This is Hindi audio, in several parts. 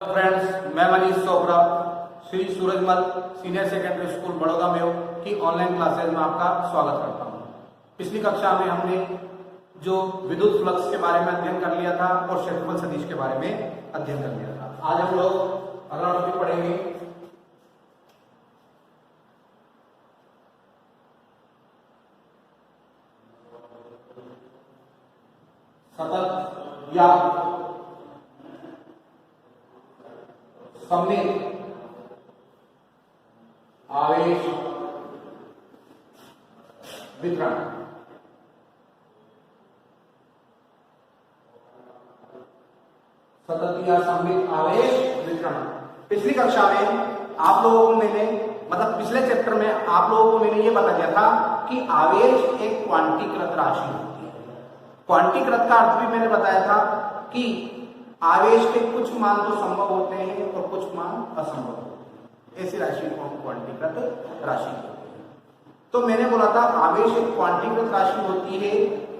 फ्रेंड्स, मैं Manish Chopra Shri Surajmal senior secondary school Baroda में की ऑनलाइन क्लासेज में आपका स्वागत करता हूं। पिछली कक्षा में हमने जो विद्युत फ्लक्स के बारे में अध्ययन कर लिया था और क्षेत्रफल सदिश के बारे में अध्ययन कर लिया था। आज हम लोग अगला टॉपिक पढ़ेंगे सतत या सममित आवेश वितरण। सतत या सममित आवेश वितरण। पिछली कक्षा में आप लोगों को मैंने पिछले चैप्टर में आप लोगों को मैंने ये बता दिया था कि आवेश एक क्वांटीकृत राशि होती है। क्वांटीकृत का अर्थ भी मैंने बताया था कि आवेश के कुछ मान तो संभव होते हैं और कुछ मान असंभव होते हैं। ऐसी राशि को हम क्वांटीकृत राशि कहते हैं। तो मैंने बोला था आवेश एक क्वांटीकृत राशि होती है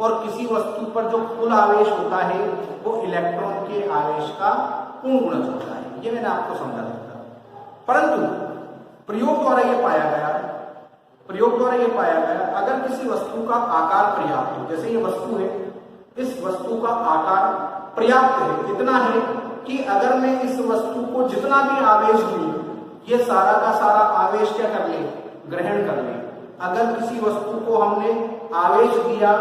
और किसी वस्तु पर जो कुल आवेश होता है वो इलेक्ट्रॉन के आवेश का पूर्ण गुणज होता है। ये मैंने आपको समझा दिया था। परंतु प्रयोग द्वारा ये पाया गया अगर किसी वस्तु का आकार पर्याप्त हो, जैसे ये वस्तु है, इस वस्तु का आकार पर्याप्त है, इतना है कि अगर मैं इस वस्तु को जितना भी आवेश दूं ये सारा का सारा आवेश क्या कर ले, ग्रहण कर ले। अगर किसी वस्तु को हमने आवेश दिया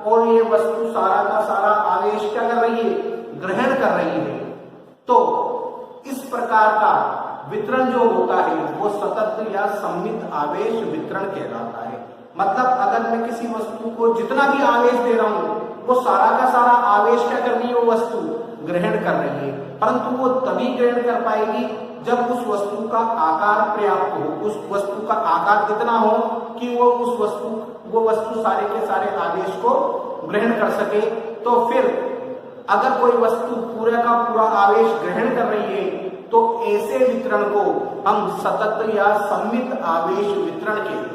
और ये वस्तु सारा का सारा आवेश क्या कर रही है, ग्रहण कर रही है, तो इस प्रकार का वितरण जो होता है वो सतत या सममित आवेश वितरण कहलाता है। मतलब अगर मैं किसी वस्तु को जितना भी आवेश दे रहा हूं वो सारा का सारा आवेश क्या कर रही है, वो वस्तु ग्रहण कर रही है, परंतु वो तभी ग्रहण कर पाएगी जब उस वस्तु का आकार पर्याप्त हो, उस वस्तु का आकार इतना हो कि वो वस्तु सारे के सारे आवेश को ग्रहण कर सके। तो फिर अगर कोई वस्तु पूरा का पूरा आवेश ग्रहण कर रही है तो ऐसे वितरण को हम सतत या सममित आवेश वितरण कहते हैं।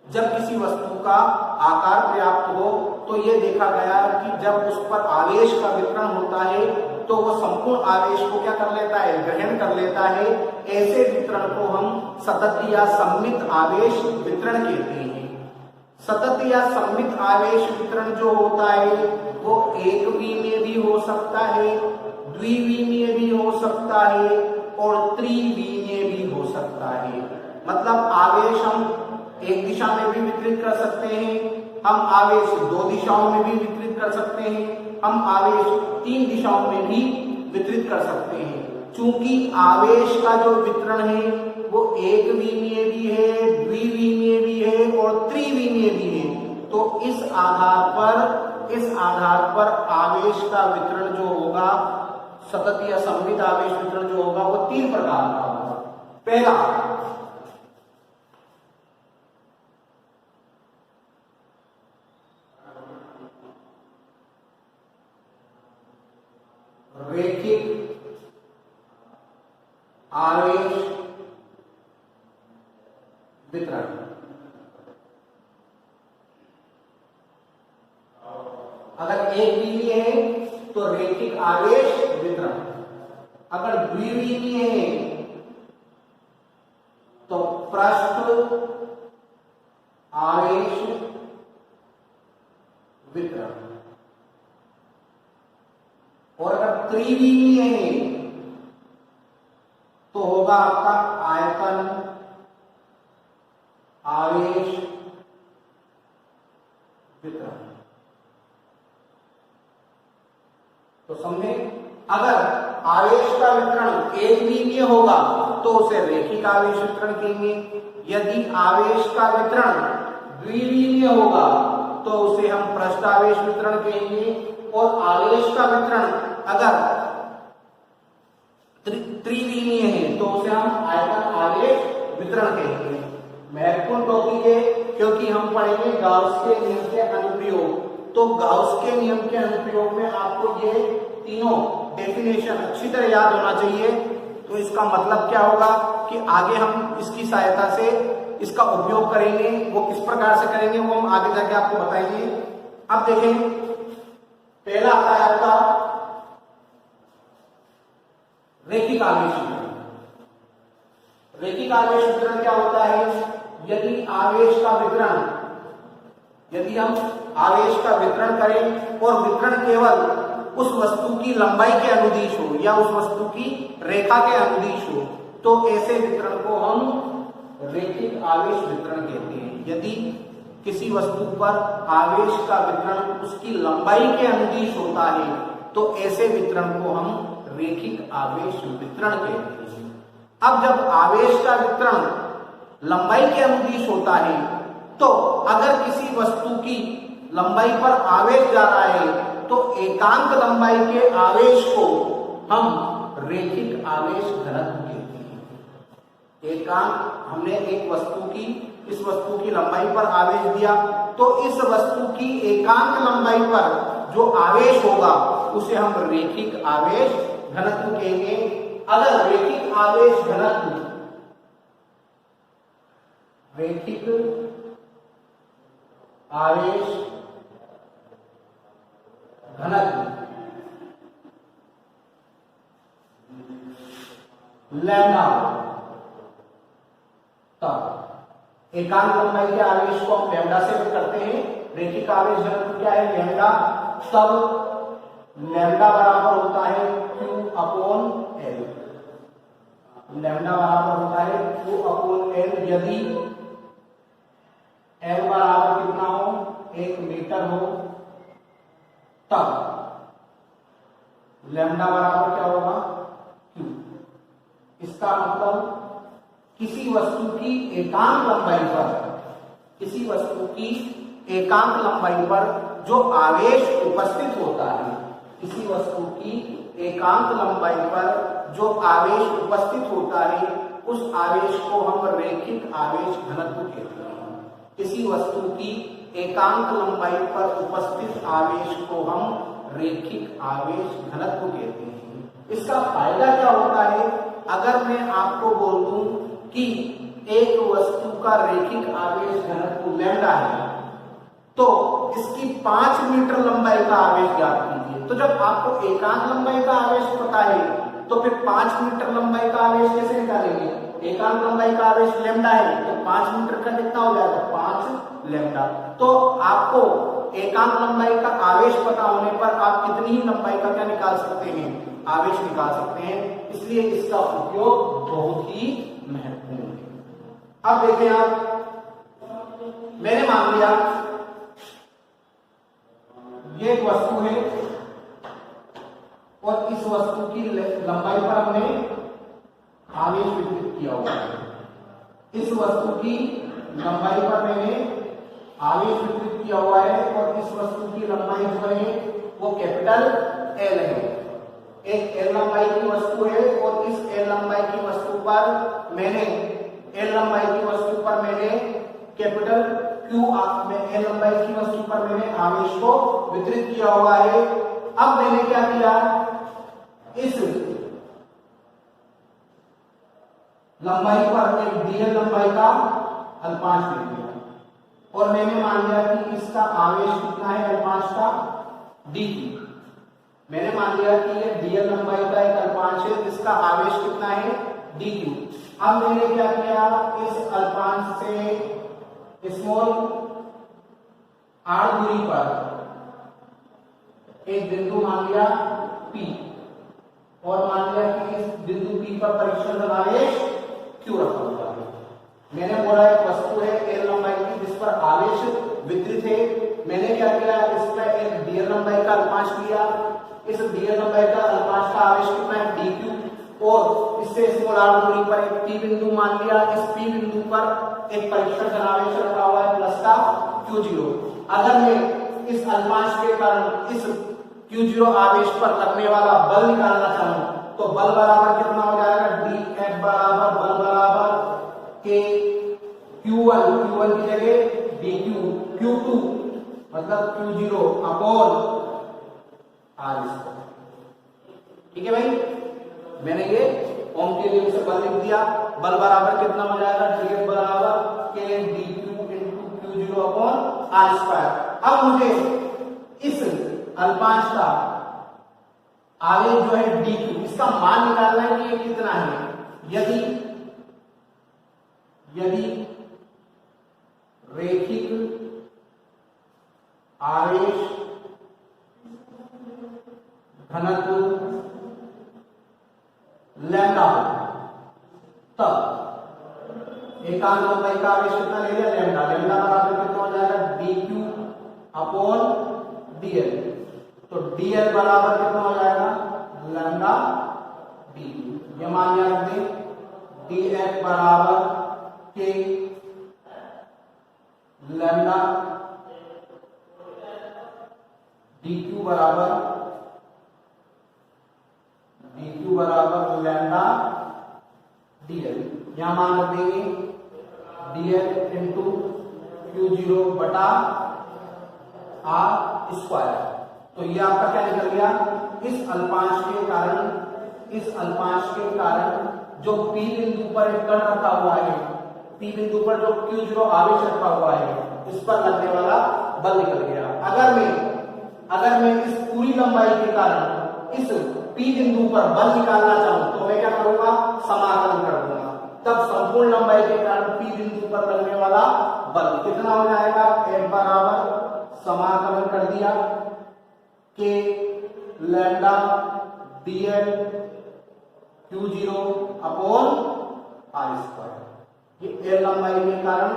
जब किसी वस्तु का आकार पर्याप्त हो तो यह देखा गया कि जब उस पर आवेश का वितरण होता है तो वो संपूर्ण आवेश को क्या कर लेता है, ग्रहण कर लेता है। ऐसे वितरण को हम सतत या सममित आवेश वितरण कहते हैं। सतत या सममित आवेश वितरण जो होता है वो 1V में भी हो सकता है, 2V में भी हो सकता है और 3V में भी हो सकता है। मतलब आवेश हम एक दिशा में भी वितरित कर सकते हैं, हम आवेश 2 दिशाओं में भी वितरित कर सकते हैं, हम आवेश 3 दिशाओं में भी वितरित कर सकते हैं। चूंकि आवेश का जो वितरण है वो 1V में भी है, 2V में भी है और 3V में भी है, तो इस आधार पर आवेश का वितरण जो होगा, सतत या सममित आवेश वितरण जो होगा वो 3 प्रकार का होगा। पहला, रैखिक आवेश वितरण। अगर 1V है तो रैखिक आवेश वितरण, अगर 2V है तो पृष्ठ आवेश वितरण, और अगर 3V है तो होगा आपका आयतन आवेश वितरण। तो समझे, अगर आवेश का वितरण 1V में होगा तो उसे रैखिक आवेश वितरण कहेंगे। यदि आवेश का वितरण 2V में होगा तो उसे हम पृष्ठ आवेश वितरण कहेंगे। और आवेश का वितरण अगर 3V में है तो उसे हम आयतन आवेश वितरण कहेंगे। महत्वपूर्ण टॉपिक है क्योंकि हम पढ़ेंगे गाउस के नियम के अनुप्रयोग। तो गाउस के नियम के अनुप्रयोग में आपको ये तीनों डेफिनेशन अच्छी तरह याद होना चाहिए। तो इसका मतलब क्या होगा कि आगे हम इसकी सहायता से इसका उपयोग करेंगे, वो किस प्रकार से करेंगे वो हम आगे जाके आपको बताएंगे। अब देखें, पहला आता है आपका रेखिक आवेश वितरण। रेखिक आवेश वितरण क्या होता है? यदि आवेश का वितरण, यदि हम आवेश का वितरण करें और वितरण केवल उस वस्तु की लंबाई के अनुदिश हो या उस वस्तु की रेखा के अनुदिश हो, तो ऐसे वितरण को हम रेखिक आवेश वितरण कहते हैं। यदि किसी वस्तु पर आवेश का वितरण उसकी लंबाई के अनुदिश होता है, तो ऐसे वितरण को हम रेखिक आवेश वितरण कहते हैं। अब जब आवेश का वितरण लंबाई के अनुदिश होता है, तो अगर किसी वस्तु की लंबाई पर आवेश जा रहा है, तो एकांक लंबाई के आवेश को हम रेखिक आवेश घनत्व कहते हैं। एकांक, हमने एक वस्तु की, इस वस्तु की लंबाई पर आवेश दिया, तो इस वस्तु की एकांक लंबाई पर जो आवेश होगा उसे हम रेखिक आवेश घनत्व कहेंगे। अगर रेखिक आवेश घनत्व, रेखिक आवेश घनत्व लैम्डा, तब एकांक लंबाई के आवेश को हम लैम्डा से व्यक्त करते हैं। रेखिक आवेश घनत्व क्या है? लैम्डा। तब लैम्डा बराबर होता है Q अपॉन L। लैम्डा बराबर होता है Q अपॉन L यदि L बराबर कितना हो? 1 मीटर हो, तब लैम्डा बराबर क्या होगा? Q। इसका मतलब किसी वस्तु की एकांक लंबाई पर, किसी वस्तु की एकांक लंबाई पर जो आवेश उपस्थित होता है, किसी वस्तु की एकांक लंबाई पर जो आवेश उपस्थित होता है, उस आवेश को हम रेखिक आवेश घनत्व कहते हैं। किसी वस्तु की एकांक लंबाई पर उपस्थित आवेश को हम रेखिक आवेश घनत्व कहते हैं। इसका फायदा क्या होता है? अगर मैं आपको बोल दूं कि एक वस्तु का रेखिक आवेश घनत्व लैम्डा है, तो इसकी 5 मीटर लंबाई का आवेश ज्ञात कीजिए। तो जब आपको एकांक लंबाई का आवेश पता है, तो फिर 5 मीटर लंबाई का आवेश कैसे निकालेंगे? एकांक लंबाई का आवेश लैम्डा है, तो 5 मीटर का कितना हो जाएगा? 5 लैम्डा। तो आपको एकांक लंबाई का आवेश पता होने पर आप कितनी ही लंबाई का क्या निकाल सकते हैं? आवेश निकाल सकते हैं। इसलिए इसका उपयोग बहुत ही महत्वपूर्ण है। अब देखिए आप, मैंने मान लिया ये एक वस्तु है और इस वस्तु की लंबाई पर हमने आवेश वितरित किया हुआ है। इस वस्तु की लंबाई पर मैंने आवेश वितरित किया हुआ है और इस वस्तु की लंबाई जो है वो कैपिटल L है। एक L लंबाई की वस्तु है और इस L लंबाई की वस्तु पर मैंने, L लंबाई की वस्तु पर मैंने कैपिटल Q, L लंबाई की वस्तु पर मैंने आवेश को वितरित किया हुआ है। अब मैंने क्या किया? इस लंबाई पर एक dl लंबाई का अल्पांश ले लिया और मैंने मान लिया कि इसका आवेश कितना है अल्पांश का? dq। मैंने मान लिया कि ये dl लंबाई का एक अल्पांश है जिसका आवेश कितना है? dq। अब मैंने क्या किया? इस अल्पांश से स्मॉल r दूरी पर एक बिंदु मान लिया P और मान लिया कि इस बिंदु P पर परीक्षण आवेश Q रखा हुआ है। मैंने बोला एक वस्तु है L लंबाई की जिस पर आवेश वितरित है। मैंने क्या किया? इस पर एक dl लंबाई का अल्पांश लिया। इस dl लंबाई का अल्पांश का आवेश कितना है? dq। और इससे स्मॉल r दूरी पर एक P बिंदु मान लिया। इस P बिंदु पर एक परीक्षण आवेश रखा हुआ है प्लस का Q0। अगर मैं इस अल्पांश के कारण इस Q0 आवेश पर लगने वाला बल निकालना चाहूं, तो बल बराबर कितना हो जाएगा? dF बराबर बल बराबर के Q1 की जगह dq, Q2 मतलब Q0 अपॉन r²। ठीक है भाई, मैंने ये ओम के लिए उसे बल लिख दिया। बल बराबर कितना हो जाएगा? dF बराबर के dq into Q0 upon r²। अब मुझे इस अल्पांश का आवेश जो है डी क्यू, इसका मान निकालना है कि ये कितना है। यदि रेखिक आवेश घनत्व लैम्डा हो, तब एकांक लंबाई का आवेश कितना ले लिया, लैम्डा। लैम्डा बराबर कितना हो जाएगा, D Q upon D L. तो डी एल बराबर कितना हो जाएगा, लैम्डा डी क्यू। ये मान याद रख दें, डी एफ बराबर के लैम्डा, डी क्यू बराबर लैम्डा डी एल। यहां मान रख देंगे D L into Q zero बटा आर स्क्वायर। तो ये आपका क्या निकल गया, इस अल्पांश के कारण जो पी बिंदु पर एक कण रखा हुआ है, पी बिंदु पर जो क्यू जीरो आवेश रखा हुआ है, इस पर लगने वाला बल निकल गया। अगर मैं इस पूरी लंबाई के कारण इस पी बिंदु पर बल निकालना चाहूं तो मैं क्या करूंगा, समाकलन कर दूंगा। तब संपूर्ण लंबाई के कारण पी बिंदु पर लगने वाला बल कितना हो जाएगा, एफ बराबर समाकलन कर दिया k lambda d l q zero upon r square. ये एल लंबाई के कारण,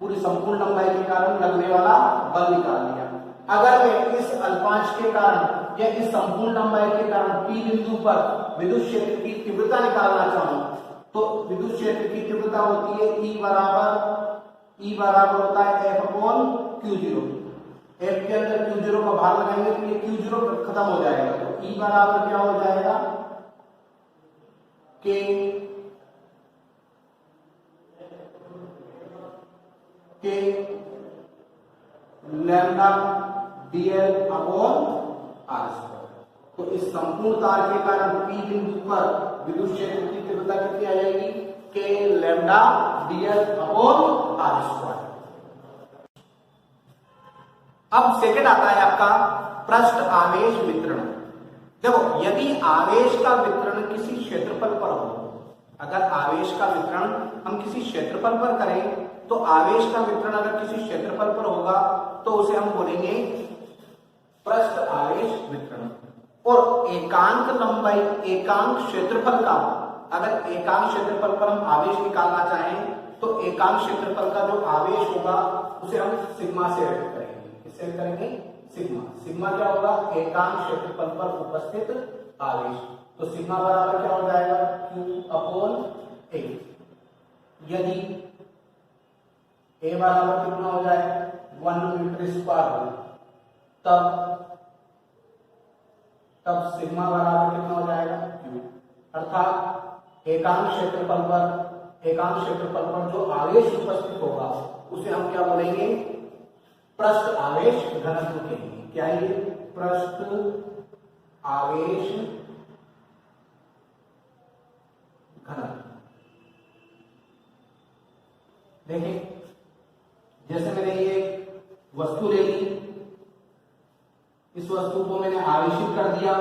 पूरी संपूर्ण लंबाई के कारण लगने वाला बल निकाल लिया। अगर मैं इस अल्पांश के कारण या इस संपूर्ण लंबाई के कारण पी बिंदु पर विद्युत क्षेत्र की तीव्रता निकालना चाहूं तो विद्युत क्षेत्र की तीव्रता होती है ई बराबर होता है F upon Q zero. F के अंदर क्यू जीरो का भाग लगाएंगे तो ये क्यू जीरो खत्म हो जाएगा। तो ई बराबर क्या हो जाएगा, k lambda d l upon r square. तो इस संपूर्ण तार के कारण पी बिंदु पर विद्युत क्षेत्र की तीव्रता कितनी आ जाएगी, k lambda d l upon r square. अब सेकंड आता है आपका पृष्ठ आवेश वितरण। देखो, यदि आवेश का वितरण किसी क्षेत्रफल पर हो, अगर आवेश का वितरण हम किसी क्षेत्रफल पर करें तो आवेश का वितरण अगर किसी क्षेत्रफल पर होगा तो उसे हम बोलेंगे पृष्ठ आवेश वितरण। और एकांक लंबाई, एकांक क्षेत्रफल का, अगर एकांक क्षेत्रफल पर हम आवेश निकालना चाहें तो एकांक क्षेत्रफल का जो आवेश होगा उसे हम सिग्मा से व्यक्त करेंगे। किससे करेंगे, सिग्मा। सिग्मा क्या होगा, एकांक क्षेत्रफल पर उपस्थित आवेश। तो सिग्मा बराबर क्या हो जाएगा, क्यू अपॉन ए। यदि ए बराबर कितना हो जाए 1 मीटर स्क्वायर हो, तब सिग्मा बराबर कितना हो जाएगा, क्यू। अर्थात एकांक क्षेत्रफल पर जो आवेश उपस्थित होगा उसे हम क्या बोलेंगे, पृष्ठ आवेश घनत्व कहेंगे। क्या है, पृष्ठ आवेश घनत्व। देखिए, जैसे मैंने ये वस्तु ले ली, इस वस्तु को मैंने आवेशित कर दिया,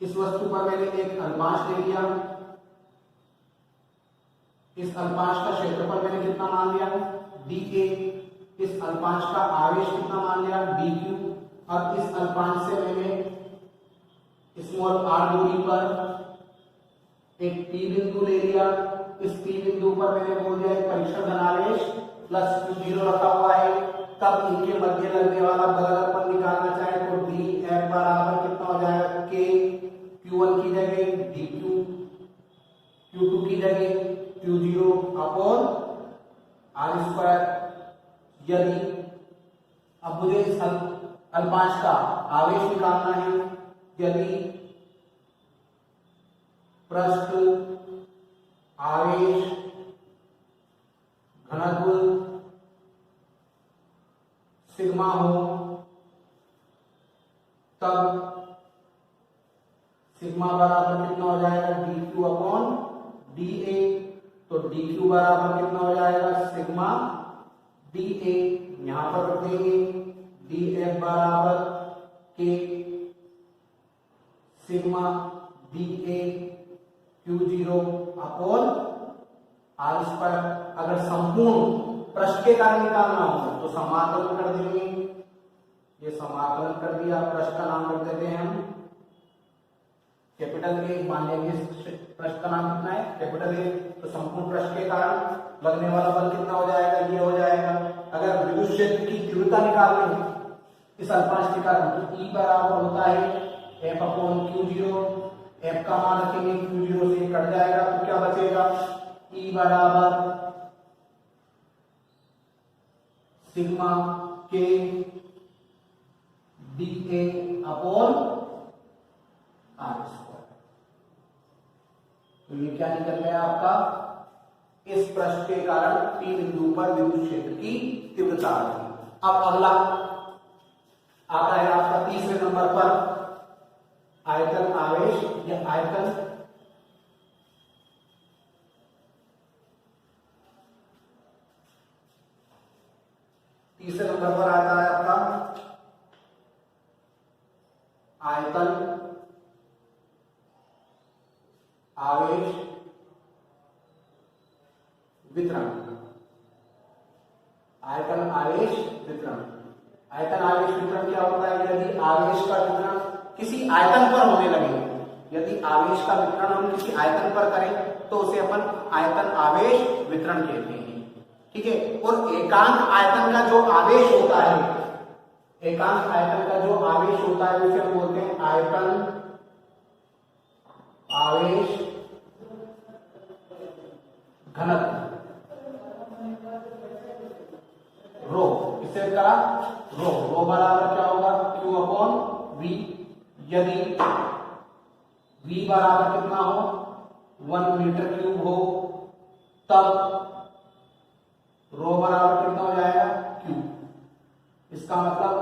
इस वस्तु पर मैंने एक अल्पांश ले लिया, इस अल्पांश का क्षेत्रफल मैंने कितना मान लिया, डी ए। इस अल्पांश का आवेश कितना मान लिया, डी क्यू। और इस अल्पांश से मैंने स्मॉल आर दूरी पर एक पी बिंदु ले लिया, इस पी बिंदु पर मैंने बोल दिया एक परीक्षण धनावेश प्लस क्यू जीरो रखा हुआ है। तब इनके मध्य लगने वाला बल अगर अपन निकालना चाहे तो डी एफ बराबर कितना हो जाएगा, के क्यू1 की जगह डी क्यू, क्यू2 की जगह q zero upon r square. यदि अब मुझे इस अल्पांश का आवेश निकालना है, यदि पृष्ठ आवेश घनत्व सिग्मा हो, तब सिग्मा बराबर कितना हो जाएगा, D Q upon D A. तो डी क्यू बराबर कितना हो जाएगा, सिग्मा डी ए यहां पर रख देंगे, डी एफ बराबर k sigma d a q zero upon r square. अगर संपूर्ण पृष्ठ के कारण निकालना हो तो समाकलन कर देंगे, ये समाकलन कर दिया, पृष्ठ का नाम रख देते हैं हम कैपिटल ए, मान लेंगे पृष्ठ का नाम कितना है कैपिटल ए, तो संपूर्ण पृष्ठ के कारण लगने वाला बल कितना हो जाएगा, ये हो जाएगा। अगर विद्युत क्षेत्र की तीव्रता निकालनी है इस अल्पांश के कारण तो E बराबर होता है F upon Q zero, F का मान रखेंगे क्यू जीरो से कट जाएगा तो क्या बचेगा, E बराबर sigma k d a upon r square. तो ये क्या निकल गया आपका, इस पृष्ठ के कारण P बिंदु पर विद्युत क्षेत्र की तीव्रता आ गई। अब अगला आता है आपका तीसरे नंबर पर आयतन आवेश या आयतन। तीसरे नंबर पर आता है आपका आयतन आवेश वितरण। आयतन आवेश वितरण, आयतन आवेश वितरण क्या होता है, यदि आवेश का वितरण किसी आयतन पर होने लगे, यदि आवेश का वितरण हम किसी आयतन पर करें तो उसे अपन आयतन आवेश वितरण कहते हैं, ठीक है। और एकांक आयतन का जो आवेश होता है, एकांक आयतन का जो आवेश होता है उसे हम बोलते हैं आयतन आवेश घनत्व, रो, इसे करा रो, रो बराबर क्या होगा Q अपॉन V। यदि V बराबर कितना हो 1 मीटर क्यूब हो तब रो बराबर कितना हो जाएगा Q। इसका मतलब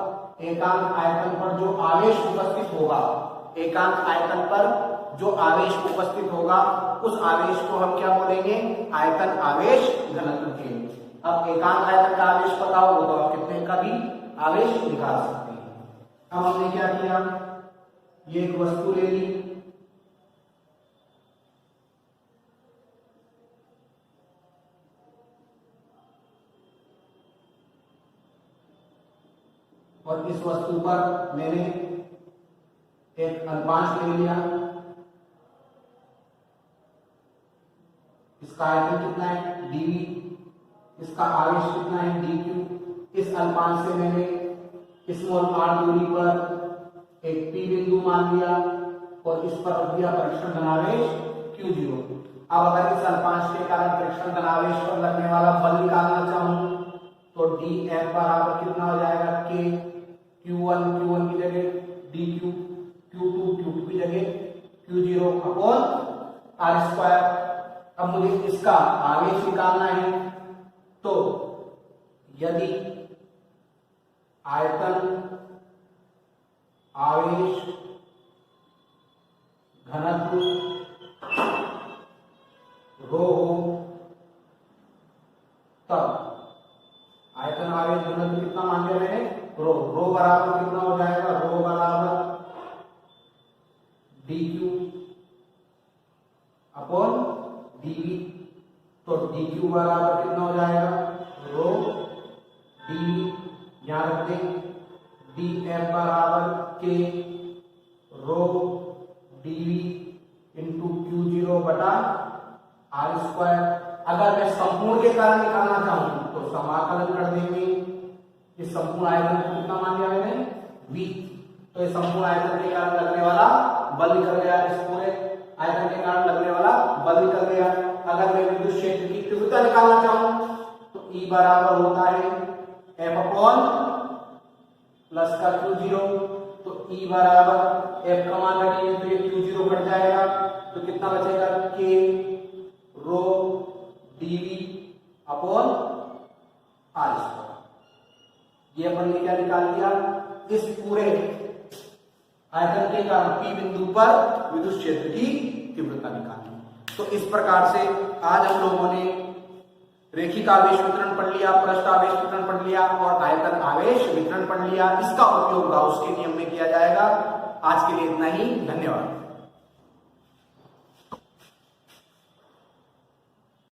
एकांक आयतन पर जो आवेश उपस्थित होगा, एकांक आयतन पर जो आवेश उपस्थित होगा उस आवेश को हम क्या बोलेंगे, आयतन आवेश घनत्व के। अब एकांक आयतन का आवेश पता हो तो आप कितने का भी आवेश निकाल सकते हैं। अब हमने क्या किया, ये एक वस्तु ले ली, और इस वस्तु पर मैंने एक अल्पांश ले लिया, इसका आयतन कितना है dv, इसका आवेश कितना है dq। इस अल्पांश से मैंने स्मॉल r दूरी पर एक p बिंदु मान लिया और इस पर रख दिया परीक्षण धनावेश q0। अब अगर इस अल्पांश के कारण परीक्षण धनावेश पर लगने वाला बल निकालना चाहूं तो dF बराबर कितना हो जाएगा, k q1 की जगह dq, q2 की जगह q0 अपॉन r स्क्वायर। अब मुझे इसका आवेश निकालना है तो यदि आयतन आवेश घनत्व रो हो तब आयतन आवेश घनत्व कितना मान लिया मैंने, रो, रो बराबर कितना हो जाएगा, रो बराबर dq अपॉन dv। तो dq बराबर कितना हो जाएगा, रो dv, यहां रख दें df बराबर k रो dv इंटू q0 बटा r स्क्वायर। अगर मैं संपूर्ण के कारण निकालना चाहूं तो समाकलन कर देंगे, इस संपूर्ण आयतन को कितना मान लिया मैंने v, तो इस संपूर्ण आयतन के कारण लगने वाला बल निकल गया, इस पूरे आयतन के कारण लगने वाला बल निकल गया। अगर मैं विद्युत क्षेत्र की तीव्रता निकालना चाहूं तो E बराबर होता है F अपॉन प्लस का Q0, तो E बराबर F का मान रखिए तो ये Q0 कट जाएगा तो कितना बचेगा, K रो dV अपॉन R स्क्वायर। ये अपन ने क्या निकाल लिया, इस पूरे आयतन के कारण P बिंदु पर विद्युत क्षेत्र की तीव्रता निकाली। तो इस प्रकार से आज हम लोगों ने रेखिक आवेश वितरण पढ़ लिया, पृष्ठ आवेश वितरण पढ़ लिया और आयतन आवेश वितरण पढ़ लिया। इसका उपयोग गाउस के नियम में किया जाएगा। आज के लिए इतना ही, धन्यवाद।